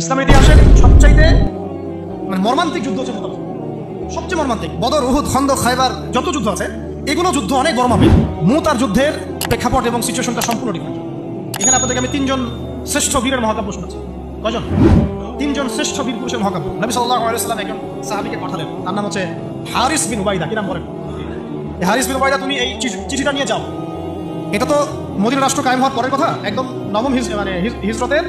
ইসলামের ইতিহাসের সবচাইতে মানে মর্মান্তিক যুদ্ধ হচ্ছে মোতাবাক, সবচেয়ে মর্মান্তিক। বদর, উহুদ, খন্দক, খায়বার যত যুদ্ধ আছে এগুলো যুদ্ধ অনেক বড় মাপের। মুতার যুদ্ধের প্রেক্ষাপট এবং সিচুয়েশনটা সম্পূর্ণ ডিফারেন্ট। এখানে আপনাদেরকে আমি তিনজন শ্রেষ্ঠ বীরের মহাকাব্য শোনাচ্ছি। কয়জন? তিনজন শ্রেষ্ঠ বীর পুরুষের মহাকাব্য। নবী সাল্লাল্লাহু আলাইহি ওয়াসাল্লাম একজন সাহাবীকে পাঠালেন, তার নাম হচ্ছে হারিস বিন উবাইদা। কি নাম বলেন? হারিস বিন উবাইদা, তুমি এই চিঠিটা নিয়ে যাও। এটা তো মদিনা রাষ্ট্র কায়েম হওয়ার পরের কথা, একদম নবম হিজরতের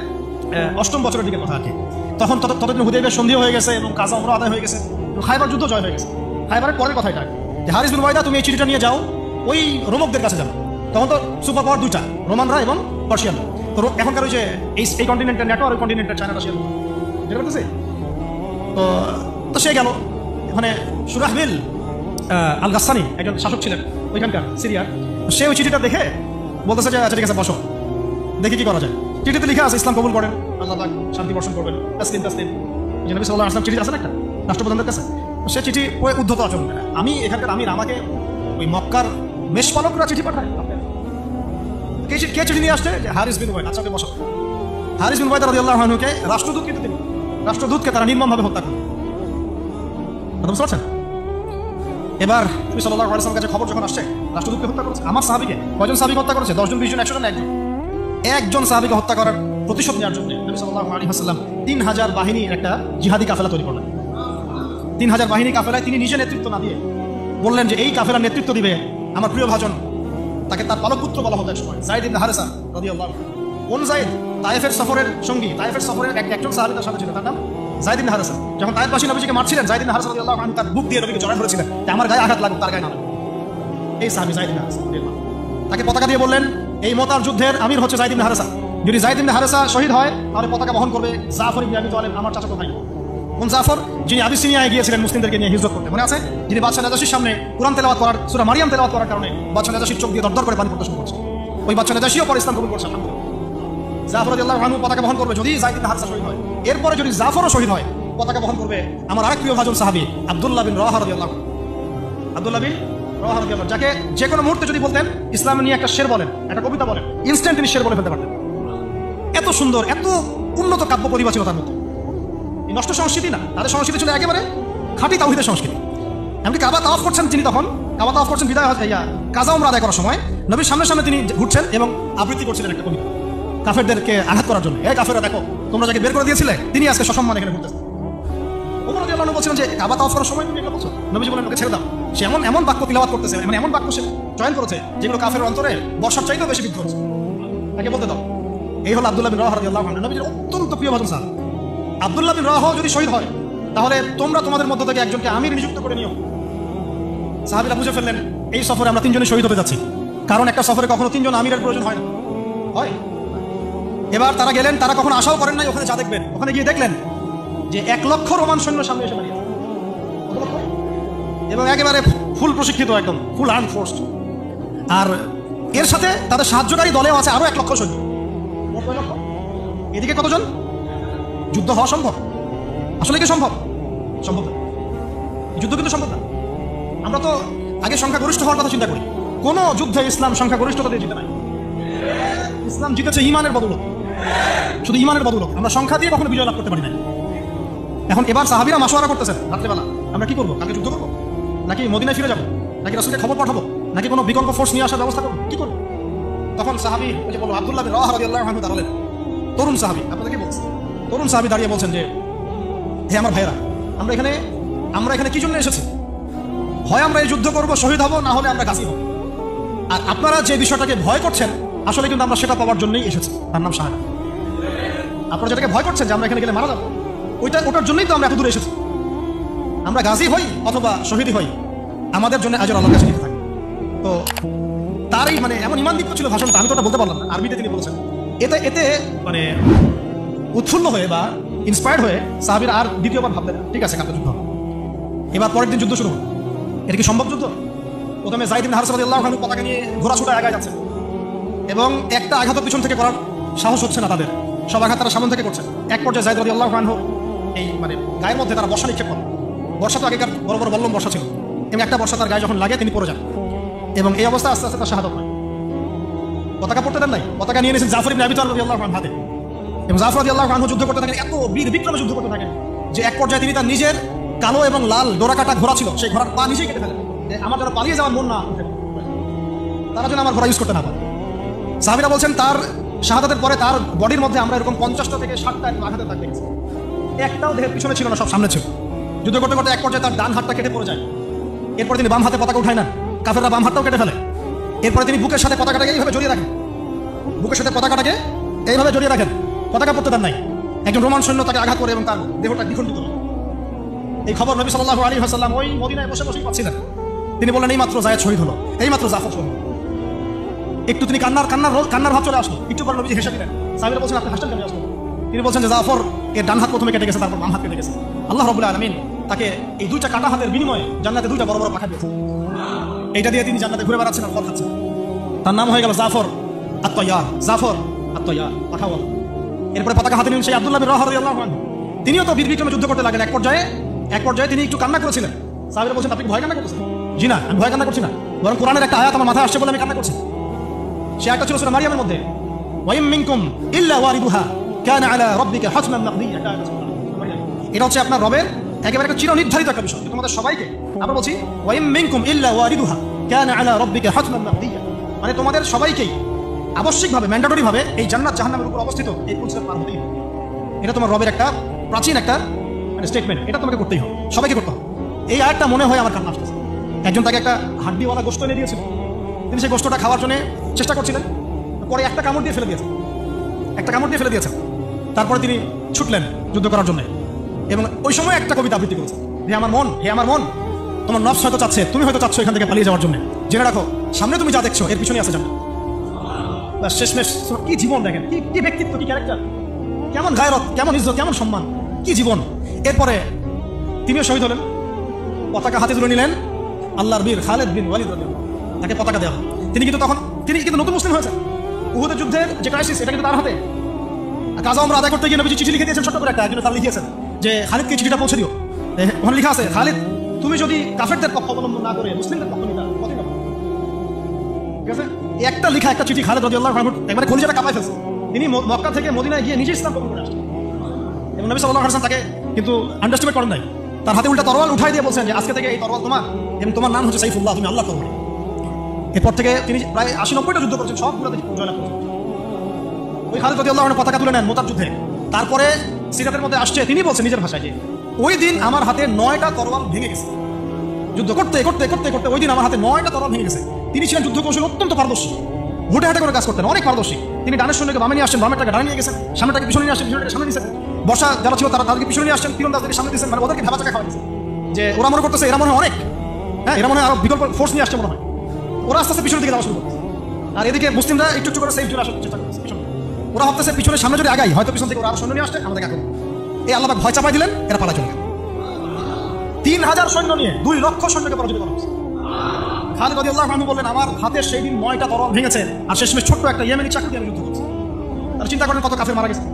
8ম বছরের দিকে কথা আর কি। তখন ততদিন হুদাইবিয়ার সন্ধি হয়ে গেছে এবং কাজা উমরা আদায় হয়ে গেছে, খায়বার যুদ্ধ জয় হয়ে গেছে। খায়বারের পরের কথা এটা, যে হারিস বিন উবাইদা তুমি এই চিঠিটা নিয়ে যাও, ওই রোমকদের কাছে যাও। তখন তো সুপার পাওয়ার দুইটা, রোমানরা এবং পার্সিয়ানরা। তো এখনকার ওই যে এই কন্টিনেন্টের নেটো আর ওই কন্টিনেন্টের চায়না রাশিয়া যেটা করতেছে, তো সে গেল। ওখানে সুরাহবিল আল গাসসানি একজন শাসক ছিলেন ওইখানকার সিরিয়ার। সে ওই চিঠিটা দেখে বলতেছে যে আচ্ছা ঠিক আছে, বসো, দেখি কি করা যায়। চিঠিতে লিখে আছে ইসলাম কবুল করেন, আল্লাহ পাক শান্তি বর্ষণ করবেন, তাসলিম তাসলিম। নবী সাল্লাল্লাহু আলাইহি ওয়াসাল্লাম চিঠি আছে না একটা রাষ্ট্রপ্রধানদের কাছে, সে চিঠি ওই উদ্ধত আচরণ করে। আমি এখানকার আমির আমাকে ওই মক্কার মেষপালকরা চিঠি পাঠায়, কে চিঠি নিয়ে আসছে? যে হারিস বিন উবাইদা। আচ্ছা ওকে বসো। হারিস বিন উবাইদা রাদিয়াল্লাহু আনহুকে রাষ্ট্রদূতকে তারা নির্মমভাবে হত্যা করে। বুঝতে পারছেন? এবার নবী সাল্লাল্লাহু আলাইহি ওয়াসাল্লামের কাছে খবর যখন আসছে রাষ্ট্রদূতকে হত্যা করেছে, আমার সাহাবীকে, কয়জন সাহাবীকে হত্যা করেছে? 10 জন, 20 জন, 100 জন, একজন সাহাবীকে হত্যা করার প্রতিশোধ নেওয়ার জন্য নবী সাল্লাল্লাহু আলাইহি ওয়াসাল্লাম 3000 বাহিনীর একটা জিহাদি কাফেলা তৈরি করলেন। 3000 বাহিনী কাফেলায় তিনি নিজে নেতৃত্ব না দিয়ে বললেন যে এই কাফেলার নেতৃত্ব দিবে আমার প্রিয় ভাজন, তাকে তার পালক পুত্র বলা হতো এক সময়, যায়েদ ইবনে হারেসা রাদিয়াল্লাহু আনহু। কোন যায়েদ? তায়েফের সফরের সঙ্গী, তায়েফের সফরের একজন সাহাবী তার সাথে ছিল, তার নাম যায়েদ ইবনে হারেসা। যখন তায়েফবাসী নবীজিকে মারছিলেন, যায়েদ ইবনে হারেসা রাদিয়াল্লাহু আনহু তার বুক দিয়ে নবীকে জড়ায় ধরেছিলেন যে আমার গায়ে আঘাত লাগুক, তার গায়ে না লাগুক। এই সাহাবী যায়েদ ইবনে হারেসা রাদিয়াল্লাহু আনহু তাকে পতাকা দিয়ে বললেন এই মোতার যুদ্ধের আমির হচ্ছে যায়েদ ইবনে হারেসা। যদি যায়েদ ইবনে হারেসা শহীদ হয় তাহলে পতাকা বহন করবে জাফর ইবনে আবি তালেব, আমার চাচাতো ভাই। কোন জাফর? যিনি আবিসিনিয়ায় গিয়েছিলেন মুসলিমদেরকে নিয়ে হিজরত করতে, মনে আছে? যিনি বাদশা নাজাশির সামনে কুরআন তেলাওয়াত করার, সূরা মারিয়াম তেলাওয়াত করার কারণে বাদশা নাজাশির চোখ দিয়ে দরদর করে পানি পড়তে শুরু করছে। ওই বাদশা নাজাশিও পরে ইসলাম কবুল করছে। জাফর রাদিয়াল্লাহু আনহু পতাকা বহন করবে যদি যায়েদ ইবনে হারেসা শহীদ হয়। এরপরে যদি জাফরও শহীদ হয়, পতাকা বহন করবে আমার আরেক প্রিয় ভাজন সাহাবী আব্দুল্লাহ বিন রাওয়াহা রাদিয়াল্লাহু আনহু। আব্দুল্লাহ বিন রাওয়াহা রাদিয়াল্লাহু, যাকে যে কোনো মুহূর্তে যদি বলতেন ইসলাম নিয়ে একটা শের বলেন, একটা কবিতা বলেন, ইনস্ট্যান্ট তিনি শের বলে ফেলতে পারতেন। এত সুন্দর, এত উন্নত কাব্য পরিবার ছিল তার মধ্যে। এই নষ্ট সংস্কৃতি না, তাদের সংস্কৃতি ছিল একেবারে খাঁটি তাওহীদের সংস্কৃতি। এমনকি কাবা তাওয়াফ করছেন তিনি, তখন কাবা তাওয়াফ করছেন বিদায় কাজা উমরা আদায় করার সময় নবীর সামনে সামনে তিনি ঘুরছেন এবং আবৃত্তি করছিলেন একটা কবিতা কাফেরদেরকে আঘাত করার জন্য। এই কাফেররা দেখো, তোমরা যাকে বের করে দিয়েছিলে তিনি আজকে সসম্মানে এখানে ঘুরতেছেন। ওমর রাদিয়াল্লাহু আনহু বলছিলেন যে কাবা তাওয়াফ করার সময় তুমি এগুলো বলছো? নবীজি বলেন ওকে ছেড়ে দাও। সে এমন বাক্য তিলাওয়াত করতেছে, মানে এমন বাক্য সে চয়ন করেছে যেগুলো কাফের অন্তরে বর্ষার চাইতেও বেশি বিদ্ধ হচ্ছে। তাকে বলতে দাও। এই হলো আব্দুল্লাহ বিন রাওয়াহা রাদিয়াল্লাহু আনহু, নবীজির অত্যন্ত প্রিয় ভাজন সাহাবী। আব্দুল্লাহ বিন রাওয়াহা যদি শহীদ হয় তাহলে তোমরা তোমাদের মধ্য থেকে একজনকে আমির নিযুক্ত করে নিও। সাহাবীরা বুঝে ফেললেন এই সফরে আমরা তিনজনে শহীদ হতে যাচ্ছি, কারণ একটা সফরে কখনো তিনজন আমিরের প্রয়োজন হয় না, হয়। এবার তারা গেলেন, তারা কখনো আশাও করেন নাই ওখানে যা দেখবেন। ওখানে গিয়ে দেখলেন যে 1 লক্ষ রোমান সৈন্য সামনে এসে দাঁড়িয়ে এবং একেবারে ফুল প্রশিক্ষিত, একদম ফুল আর্ম ফোর্স। আর এর সাথে তাদের সাহায্যকারী দলেও আছে আরো 1 লক্ষ সৈন্য। এদিকে কতজন? যুদ্ধ হওয়া সম্ভব? আসলে কি সম্ভব? সম্ভব না। যুদ্ধ কিন্তু সম্ভব না। আমরা তো আগে সংখ্যাগরিষ্ঠ হওয়ার কথা চিন্তা করি। কোন যুদ্ধে ইসলাম সংখ্যাগরিষ্ঠতা দিয়ে জিতে নাই। ইসলাম জিতেছে ইমানের বদৌলত, শুধু ইমানের বদৌলত। আমরা সংখ্যা দিয়ে কখনো বিজয় লাভ করতে পারি না। এখন এবার সাহাবীরা মাশওয়ারা করতেছেন রাত্রেবেলা, আমরা কি করবো? কালকে যুদ্ধ করবো, নাকি মদিনায় ফিরে যাবো, নাকি রাসূলকে খবর পাঠাবো, নাকি কোনো বিকল্প ফোর্স নিয়ে আসার ব্যবস্থা করবো, কি করবো? তখন সাহাবী ওই যে বলবো আব্দুল্লাহ বিন রাওয়াহা রাদিয়াল্লাহু আনহু দাঁড়ালেন, তরুণ সাহাবী। আপনাদের কি বলছেন? তরুণ সাহাবী দাঁড়িয়ে বলছেন যে হে আমার ভাইরা, আমরা এখানে কি জন্য এসেছি? হয় আমরা এই যুদ্ধ করবো, শহীদ হব, না হলে আমরা গাজী হব। আর আপনারা যে বিষয়টাকে ভয় করছেন আসলে কিন্তু আমরা সেটা পাওয়ার জন্যই এসেছি, তার নাম শাহাদাত। আপনারা যেটাকে ভয় করছেন যে আমরা এখানে গেলে মারা যাবো, ওটার জন্যই তো আমরা এত দূরে এসেছি। আমরা গাজী হই অথবা শহীদ হই, আমাদের জন্য আজর আল্লাহর কাছে নিতে থাকি। তো তারই মানে এমন ইমানদীপ্ত ছিল ভাষণটা, আমি তো ওটা বলতে পারলাম না, আরবিতে তিনি বলেছেন। এতে মানে উৎফুল্ল হয়ে বা ইন্সপায়ার্ড হয়ে সাহাবীরা আর দ্বিতীয়বার ভাবলেন না, ঠিক আছে কালকে যুদ্ধ হবে। এবার পরের দিন যুদ্ধ শুরু হলো। এটা কি সম্ভব যুদ্ধ? প্রথমে যায়েদ ইবনে হারেসা রাদিয়াল্লাহু আনহু পতাকা নিয়ে ঘোড়া ছুটায় আগায় যাচ্ছে এবং একটা আঘাত পিছন থেকে করার সাহস হচ্ছে না তাদের, সব আঘাত তারা সামনে থেকে করছে। এক পর্যায়ে যায়েদ রাদিয়াল্লাহু আনহু এই মানে গায়ের মধ্যে তারা বর্ষা নিক্ষেপ করে। বর্ষা তো আগেকার বড় বড় বল্লম বর্ষা ছিল, এবং একটা বর্ষা তার গায়ে যখন লাগে তিনি পড়ে যান এবং এই অবস্থা আস্তে আস্তে তার শাহাদাত হয়। পতাকা পড়তে দেন নাই, পতাকা নিয়ে নিয়েছেন জাফর ইবনে আবি তালেব রাদিয়াল্লাহু আনহু হাতে। এবং জাফর রাদিয়াল্লাহু আনহু যুদ্ধ করতে থাকেন, এত বীর বিক্রমে যুদ্ধ করতে থাকেন যে এক পর্যায়ে তিনি তার নিজের কালো এবং লাল ডোরাকাটা ঘোড়া ছিল, সেই ঘোড়ার পা নিজেই কেটে ফেলেন যে আমার যেন পালিয়ে যাওয়ার মন না উঠে, তারা যেন আমার ঘোড়া ইউজ করতে না পারে। সাহাবীরা বলছেন তার শাহাদাতের পরে তার বডির মধ্যে আমরা এরকম 50টা থেকে 60টা আঘাতে দাগ দেখেছি, একটাও দেহের পিছনে ছিল না, সব সামনে ছিল। যুদ্ধ করতে করতে এক পর্যায়ে তার ডান হাতটা কেটে পড়ে যায়। এরপরে তিনি বাম হাতে পতাকা উঠায় না, কাফেররা বাম হাতটাও কেটে ফেলে। এরপরে তিনি বুকের সাথে পতাকাটাকে এইভাবে জড়িয়ে রাখেন, বুকের সাথে পতাকাটাকে এইভাবে জড়িয়ে রাখেন, পতাকা পড়তে দেন নাই। একজন রোমান সৈন্য তাকে আঘাত করে এবং তার দেহটা দ্বিখণ্ডিত হয়। এই খবর নবী সাল্লাল্লাহু আলাইহি ওয়াসাল্লাম ওই মদিনায় বসে বসেই পাচ্ছিলেন। তিনি বললেন এই মাত্র যায়েদ শহীদ হলো, এই মাত্র জাফর শহীদ। একটু তিনি কান্নার ভাব চলে আসলো, একটু পরে নবীজি হেসে দিলেন। সাহাবীরা বলছেন আপনি হাসছেন কেন আসলেন? তিনি বলছেন যে জাফর এর ডান হাত প্রথমে কেটে গেছে, তারপর বাম হাত কেটে গেছে। আল্লাহ রাব্বুল আলামিন তাকে এই দুইটা কাটা হাতের বিনিময়ে জান্নাতে দুইটা বড় বড় পাখা দিয়েছে। এইটা দিয়ে তিনি জান্নাতে ঘুরে বেড়াচ্ছেন আর ফল খাচ্ছেন। তার নাম হয়ে গেল জাফর আত-তাইয়ার, জাফর আত-তাইয়ার, পাখাওয়ালা। এরপরে পতাকা হাতে নিলেন সেই আব্দুল্লাহ বিন রাওয়াহা রাদিয়াল্লাহু আনহু। তিনিও তো বীর বিক্রমে যুদ্ধ করতে লাগলেন। এক পর্যায়ে তিনি একটু কান্না করেছিলেন। সাহাবীরা বলছেন আপনি ভয় কান্না করতেছেন? জি না, আমি ভয় কান্না করছি না, বরং কোরআনের একটা আয়াত আমার মাথায় আসছে বলে আমি কান্না করছি। সে একটা ছিল সূরা মারিয়ামের মধ্যে, ওয়াইম মিনকুম ইল্লা ওয়ারিদুহা কানা আলা রাব্বিকা হাতমান মাকদিয়া। এটা হচ্ছে আপনার রবের একেবারে একটা চিরনির্ধারিত একটা বিষয়, তোমাদের সবাইকে। আমরা বলছি ওয়াইম মিনকুম ইল্লা ওয়ারিদুহা কানা আলা রাব্বিকা হাতমান মাকদিয়া, মানে তোমাদের সবাইকেই আবশ্যিকভাবে ম্যান্ডেটরি ভাবে এই জান্নাত জাহান্নামের উপর অবস্থিত এই পুলসের পার হতেই হবে। এটা তোমার রবের একটা প্রাচীন একটা মানে স্টেটমেন্ট, এটা তোমাকে করতেই হবে, সবাইকে করতে হবে। এই আয়াতটা মনে হয় আমার কান্না আসতেছে। একজন তাকে একটা হাড্ডিওয়ালা গোশত এনে দিয়েছিল, তিনি সেই গোশতটা খাওয়ার জন্য চেষ্টা করছিলেন, পরে একটা কামড় দিয়ে ফেলে দিয়েছেন। তারপরে তিনি ছুটলেন যুদ্ধ করার জন্য এবং ওই সময় একটা কবিতা আবৃত্তি করেছেন, হে আমার মন, তোমার নফস হয়তো চাচ্ছে, তুমি হয়তো চাচ্ছ এখান থেকে পালিয়ে যাওয়ার জন্য, জেনে রাখো সামনে তুমি যা দেখছো এর পিছনে আছে জান্নাত। শেষমেশ কি জীবন দেখেন, কি ব্যক্তিত্ব, কি ক্যারেক্টার, কেমন গায়রত, কেমন ইজ্জত, কেমন সম্মান, কি জীবন। এরপরে তিনিও শহীদ হলেন, পতাকা হাতে তুলে নিলেন আল্লাহর বীর খালিদ বিন ওয়ালিদ রাদিয়াল্লাহু আনহু, তাকে পতাকা দেওয়া। তিনি কিন্তু নতুন মুসলিম হয়েছেন। উহুদের যুদ্ধের যে ক্রাইসিস, এটা কিন্তু তার হাতে। গাজা আমরা আদায় করতে গিয়ে নবীজি চিঠি লিখে দিয়েছেন, ছোট্ট করে একটা, একজন তার লিখিয়েছেন যে খালিদকে চিঠিটা পৌঁছে দিও। ওখানে লেখা আছে, খালিদ তুমি যদি কাফেরদের পক্ষ অবলম্বন না করে মুসলিমদের পক্ষ নিতে, ঠিক আছে? একটা লেখা একটা চিঠি খালিদ রাদিয়াল্লাহু আনহু একবারে কলিজাটা কাঁপায় ফেলছে। তিনি মক্কা থেকে মদিনায় গিয়ে নিজে ইসলাম কবুল করে আসছেন এবং নবী সাল্লাল্লাহু আলাইহি ওয়াসাল্লাম তাকে কিন্তু আন্ডারস্টিমেট করেন নাই। তার হাতে উল্টা তরোয়াল উঠাই দিয়ে বলছেন যে আজকে থেকে এই তরোয়াল তোমার এবং তোমার নাম হচ্ছে সাইফুল্লাহ, তুমি আল্লাহর তরবারি। এরপর থেকে তিনি প্রায় 80-90টা যুদ্ধ করেছেন, সবগুলোতে জয়লাভ করেছেন। ওই খালিদ রাদিয়াল্লাহু আনহু পতাকা তুলে নেন মোতার যুদ্ধে। তারপরে সিরাতের মধ্যে আসছে, তিনি বলছেন নিজের ভাষায় যে ওই দিন আমার হাতে 9টা তরোয়াল ভেঙে গেছে। যুদ্ধ করতে করতে করতে করতে ওই দিন আমার হাতে 9টা তরোয়াল ভেঙে গেছে। তিনি ছিলেন যুদ্ধ কৌশল অত্যন্ত পারদর্শী, হুটে হাটে করে কাজ করতেন, অনেক পারদর্শী। তিনি ডানের সৈন্যকে বামে নিয়ে আসছেন, বামেরটাকে ডানে নিয়ে গেছেন, সামনেটাকে পিছনে নিয়ে আসছেন, পিছনেটাকে সামনে নিয়েছেন। বর্ষা যারা ছিল তাদেরকে পিছনে নিয়ে আসছেন, তীরন্দাজদেরকে সামনে দিয়েছেন, মানে ওদেরকে ধাবা চাকা খাওয়া দিয়েছেন যে ওরা মনে করতেছে এরা মনে হয় অনেক, হ্যাঁ এরা মনে হয় আরো বিকল্প ফোর্স নিয়ে আসছে মনে হয়। ওরা আস্তে আস্তে পিছনের দিকে যাওয়া শুরু করছে, আর এদিকে মুসলিমরা একটু একটু করে সেফ চলে আসার চেষ্টা করছে পিছনে। ওরা ভাবতেছে পিছনে সামনে যদি আগাই হয়তো পিছন থেকে ওরা আরো সৈন্য নিয়ে আসছে, আমাদের আগে এই আল্লাহ ভয় চাপাই দিলেন, এরা পালা চলে গেল। 3000 সৈন্য নিয়ে 2 লক্ষ সৈন্যকে পরাজিত করা হয়েছে। খালিদ রাদিয়াল্লাহু আনহু বললেন আমার হাতে সেই দিন 9টা তরোয়াল ভেঙেছে, আর শেষমেশ ছোট্ট একটা ইয়েমেনি চাকু দিয়ে আমি যুদ্ধ করছি। তারা চিন্তা করেন কত কাফের মারা গেছে।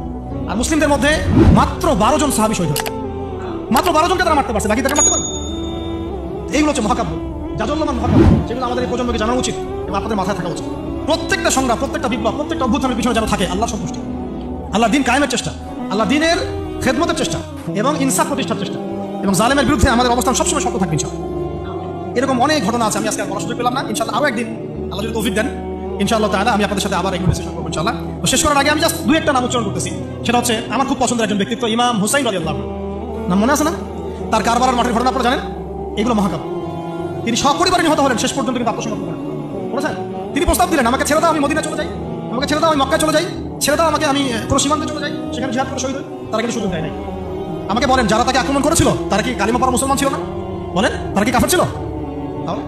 আর মুসলিমদের মধ্যে মাত্র 12 জন সাহাবী শহীদ হয়েছে, মাত্র 12 জনকে তারা মারতে পারছে, বাকি তাকে মারতে পারবে। এইগুলো হচ্ছে মহাকাব্য, জাজল্যমান মহাকাব্য, যেগুলো আমাদের এই প্রজন্মকে জানা উচিত এবং আপনাদের মাথায় থাকা উচিত। প্রত্যেকটা সংগ্রাম, প্রত্যেকটা বিপ্লব, প্রত্যেকটা অভ্যুত্থানের পিছনে যেন থাকে আল্লাহর সন্তুষ্টি, আল্লাহর দিন কায়েমের চেষ্টা, আল্লাহর দিনের খেদমতের চেষ্টা এবং ইনসাফ প্রতিষ্ঠার চেষ্টা, এবং জালেমের বিরুদ্ধে আমাদের অবস্থান সবসময় শক্ত থাকবে ইনশাআল্লাহ। এরকম অনেক ঘটনা আছে, আমি আজকে আর বলার সুযোগ পেলাম না। ইনশাআল্লাহ আরো একদিন আল্লাহ যদি তৌফিক দেন ইনশাআল্লাহ তাআলা আমি আপনাদের সাথে আবার এই কনভারসেশন করব ইনশাআল্লাহ। তো শেষ করার আগে আমি জাস্ট 2-1টা নাম উচ্চারণ করতেছি। সেটা হচ্ছে আমার খুব পছন্দের একজন ব্যক্তিত্ব ইমাম হুসাইন রাদিয়াল্লাহু আনহু, নাম মনে আছে না? তার কারবালার মাঠের ঘটনা আপনারা জানেন। এগুলো মহাকাব্য। তিনি সপরিবারে নিহত হলেন, শেষ পর্যন্ত কিন্তু আত্মসমর্পণ করেন। বলেছেন তিনি প্রস্তাব দিলেন আমাকে ছেড়ে দাও, আমি মদিনা চলে যাই, আমাকে ছেড়ে দাও, আমি মক্কায় চলে যাই, ছেড়ে দাও আমাকে, আমি কোনো সীমান্তে চলে যাই, সেখানে জিহাদ করে শহীদ হই। তারা কিন্তু সুযোগ দেয় নাই। আমাকে বলেন যারা তাকে আক্রমণ করেছিল তারা কি কালিমা পড়া মুসলমান ছিল না? বলেন তারা কি কাফের ছিল? তাহলে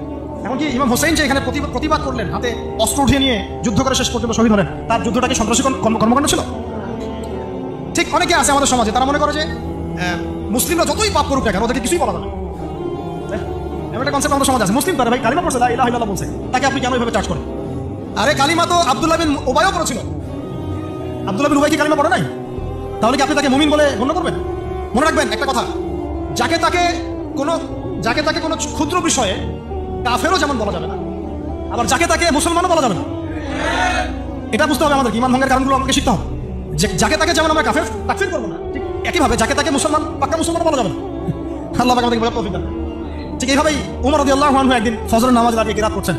এখন কি ইমাম হোসেন যে এখানে প্রতিবাদ করলেন, হাতে অস্ত্র উঠিয়ে নিয়ে যুদ্ধ করে শেষ পর্যন্ত শহীদ হলেন, তার যুদ্ধটা কি সন্ত্রাসী কর্মকাণ্ড ছিল? ঠিক অনেকে আছে আমাদের সমাজে, তারা মনে করে যে মুসলিমরা যতই পাপ করুক না কেন ওদেরকে কিছুই বলা যাবে না। এমন একটা কনসেপ্ট আমাদের সমাজে আছে, মুসলিম তারা ভাই কালিমা পড়ছে, লা ইলাহা ইল্লাল্লাহ বলছে, তাকে আপনি কেন এইভাবে চার্জ করেন? আরে কালিমা তো আব্দুল্লাহ বিন উবাইও পড়েছিল। আব্দুল্লাহ বিন উবাই কি কালিমা পড়ে নাই? তাহলে কি আপনি তাকে মুমিন বলে গণ্য করবেন? মনে রাখবেন একটা কথা, যাকে তাকে কোনো ক্ষুদ্র বিষয়ে কাফেরও যেমন বলা যাবে না, আবার যাকে তাকে মুসলমানও বলা যাবে না। এটা বুঝতে হবে আমাদের, ইমান ভঙ্গের কারণগুলো আমাকে শিখতে হবে। যাকে তাকে যেমন আমরা কাফের তাকফির করবো না, ঠিক একইভাবে যাকে তাকে মুসলমান পাক্কা মুসলমান বলা যাবে না। আল্লাহ পাক আমাদেরকে বোঝার তৌফিক দান। ঠিক এইভাবেই ওমর রাদিয়াল্লাহু আনহু একদিন ফজরের নামাজ দাঁড়িয়ে কিরাত করছেন,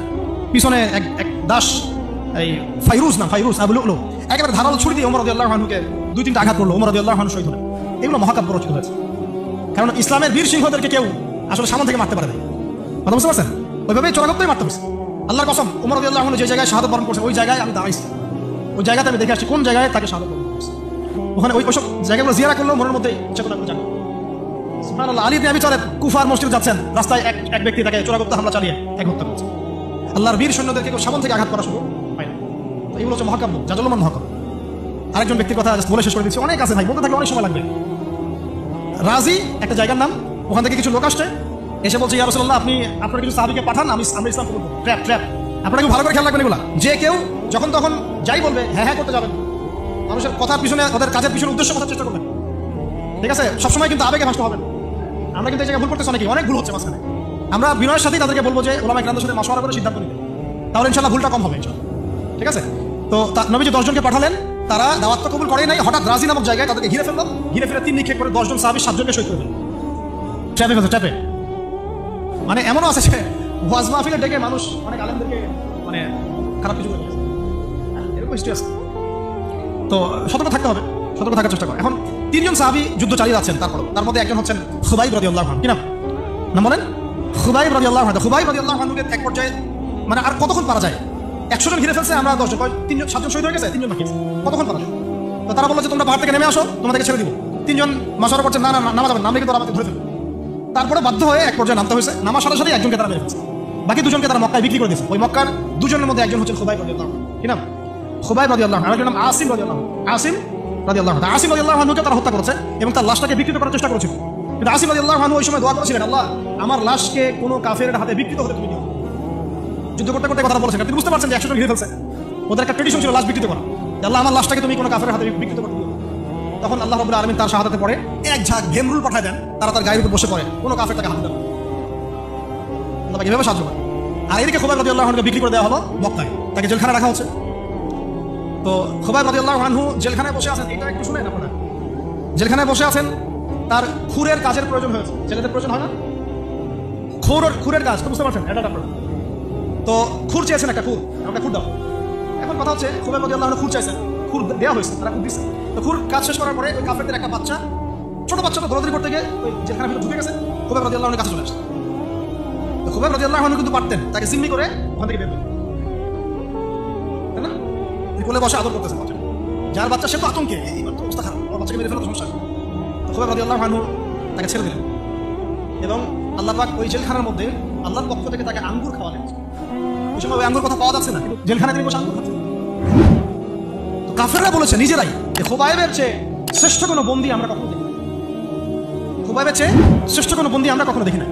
পিছনে এক দাস, এই ফাইরুজ আবু লুলু একেবারে ধারালো ছুরি দিয়ে ওমর রাদিয়াল্লাহু আনহুকে 2-3টা আঘাত করলো। ওমর রাদিয়াল্লাহু আনহু শহীদ হলেন। এগুলো মহাকাব্য রচিত হয়েছে, কারণ ইসলামের বীর সিংহদেরকে কেউ আসলে সামনে থেকে মারতে পারে না। কথা বুঝতে পারছেন? ওইভাবেই চোরাগত্তই মারতে পারছে। আল্লাহর কসম, ওমর রাদিয়াল্লাহু আনহু যে জায়গায় শাহাদাত বরণ করছে ওই জায়গায় আমি দাঁড়াইছি, ওই জায়গাতে আমি দেখে আসছি কোন জায়গায় তাকে শাহাদাত বরণ করছে। ওখানে ওইসব জায়গাগুলো জিয়ারা করলেও মনের মধ্যে চেতনা জাগে। সুবহানাল্লাহ। আলী ইবনে আবি তালেব কুফার মসজিদে যাচ্ছেন, রাস্তায় এক ব্যক্তি তাকে চোরাগত্ত হামলা চালিয়ে এক হত্যা করছে। আল্লাহর বীর সৈন্যদেরকে কেউ সামনে থেকে আঘাত করা শুরু হয় না। তো এগুলো হচ্ছে মহাকাব্য, জাজলমান মহাকাব্য। আরেকজন ব্যক্তির কথা বলে শেষ করে দিচ্ছি, অনেক আছে ভাই, বলতে থাকলে অনেক সময় লাগবে। রাজি একটা জায়গার নাম, ওখান থেকে কিছু লোক আসছে, এসে বলছে ইয়া রাসূলুল্লাহ আপনি আপনার কিছু সাহাবীকে পাঠান, আমরা ইসলাম কবুল করব। ট্র্যাপ আপনারা খুব ভালো করে খেয়াল রাখবেন এগুলা। যে কেউ যখন তখন যাই বলবে হ্যাঁ করতে যাবেন, মানুষের কথার পিছনে ওদের কাজের পিছনে উদ্দেশ্য বোঝার চেষ্টা করবেন, ঠিক আছে? সবসময় কিন্তু আবেগে ভাসতে হবে। আমরা কিন্তু এই জায়গায় ভুল করতেছি, অনেক ভুল হচ্ছে মাঝখানে। আমরা বিনয়ের সাথেই তাদেরকে বলবো যে ওলামা ইকরামদের সাথে মাশওয়ারা করে সিদ্ধান্ত নিতে, তাহলে ইনশাআল্লাহ ভুলটা কম হবে ইনশাআল্লাহ, ঠিক আছে? তো নবীজি 10 জনকে পাঠালেন, তারা দাওয়াত তো কবুল করেই নাই, হঠাৎ রাজি নামক জায়গায় তাদেরকে ঘিরে ফেললো, ঘিরে ফেলে 3 নিক্ষেপ করে 10 জন সাহাবী 7 জনকে শহীদ করে দিল। ট্র্যাপে মানে এমনও আছে যে ওয়াজ মাহফিলে ডেকে মানুষ অনেক আলেমদেরকে মানে খারাপ কিছু করে দিয়েছে, এরকম হিস্ট্রি আছে। তো সতর্ক থাকতে হবে, সতর্ক থাকার চেষ্টা করে। এখন 3 জন সাহাবী যুদ্ধ চালিয়ে যাচ্ছেন, তার মধ্যে একজন হচ্ছেন খুবাইব রাদিয়াল্লাহু আনহু। কি নাম বলেন? খুবাইব রাদিয়াল্লাহু আনহু। খুবাইব রাদিয়াল্লাহু আনহুকে এক পর্যায়ে মানে আর কতক্ষণ পারা যায়, 100 জন ঘিরে ফেলছে, আমরা 10 জন, 7 জন শহীদ হয়ে গেছে, 3 জন বাকি আছে, কতক্ষণ পারা যায়? তো তারা বললো যে তোমরা পাহাড় থেকে নেমে আসো, তোমাদেরকে ছেড়ে দিব। 3 জন মাশওয়ারা করছেন, না নামা যাবে, নামলে কিন্তু আমাকে ধরে ফেলবে। তারপরে বাধ্য হয়ে এক পর্যায়ে নামতে হয়েছে, নামার সাথে সাথে একজনকে তারা মেরে ফেলছে, বাকি 2 জনকে তারা মক্কায় বিক্রি করে দিয়েছে। ওই মক্কার 2 জনের মধ্যে একজন হচ্ছেন খুবাইব রাদিয়াল্লাহু আনহু। কি নাম? খুবাইব রাদিয়াল্লাহু আনহু। আরেকজন নাম আসিম রাদিয়াল্লাহু আনহু। আসিম রাদিয়াল্লাহু আনহুকে তারা হত্যা করেছে এবং তার লাশটাকে বিক্রি করার চেষ্টা করেছিল। কিন্তু আসিম রাদিয়াল্লাহু আনহু ওই সময় দোয়া করেছিলেন, আল্লাহ আমার লাশকে কোনো কাফেরের হাতে বিক্রি হতে তুমি দিও। যুদ্ধ করতে করতে কথা বলেছেন, আপনি বুঝতে পারছেন যে 100 জন ঘিরে ফেলছে, ওদের একটা ট্রেডিশন ছিল লাশ বিক্রি করা। আল্লাহ আমার লাশটাকে তুমি কোনো কাফেরের হাতে বিক্রি করতে দিও। তখন আল্লাহ রাব্বুল আলামিন তার শাহাদাতে পড়ে এক ঝাঁক ভেমরুল পাঠায় দেন, তারা তার গায়ের উপর বসে পড়ে, কোনো কাফের তাকে হাত দেন। আল্লাহ এভাবে সাহায্য করে। আর এদিকে খুবাইব রাদিয়াল্লাহু আনহুকে বিক্রি করে দেওয়া হলো মক্কায়, তাকে জেলখানায় রাখা হচ্ছে। তো খুবাইব রাদিয়াল্লাহু আনহু জেলখানায় বসে আছেন, এটা একটু শুনেন আপনারা। জেলখানায় বসে আছেন, তার খুরের কাজের প্রয়োজন হয়েছে, ছেলেদের প্রয়োজন হয় না? খুরের কাজ তো বুঝতে পারছেন, এটা আপনারা। তো খুর চেয়েছেন, একটা খুর দাও। এখন কথা হচ্ছে খুবাইব রাদিয়াল্লাহু আনহু খুর চাইছেন, খুর দেওয়া হয়েছে, তারা খুর দিচ্ছে। তো খুর কাজ শেষ করার পরে ওই কাফেরদের একটা বাচ্চা, ছোট বাচ্চাটা দৌড়াদৌড়ি করতে গিয়ে ওই জেলখানার ভিতরে ঢুকে গেছে, খুবাইব রাদিয়াল্লাহু আনহুর কাছে চলে আসছে। তো খুবাইব রাদিয়াল্লাহু আনহু কিন্তু পারতেন তাকে জিম্মি করে ওখান থেকে বের করতে, তাই না? কোলে বসে আদর করতেছেন বাচ্চা, যার বাচ্চা সে তো আতঙ্কে, এইবার তো অবস্থা খারাপ, ওর বাচ্চাকে মেরে ফেলা তো সমস্যা। তো খুবাইব রাদিয়াল্লাহু আনহু তাকে ছেড়ে দিলেন এবং আল্লাহ পাক ওই জেলখানার মধ্যে আল্লাহর পক্ষ থেকে তাকে আঙ্গুর খাওয়ালেন। ওই সময় ওই আঙ্গুর কথা পাওয়া যাচ্ছে না, কিন্তু জেলখানায় তিনি বসে আঙ্গুর খাচ্ছেন। তো কাফেররা বলেছে নিজেরাই যে খুবাইবের চেয়ে শ্রেষ্ঠ কোনো বন্দী আমরা কখনো দেখি না, খুবাইবের চেয়ে শ্রেষ্ঠ কোনো বন্দী আমরা কখনো দেখি না।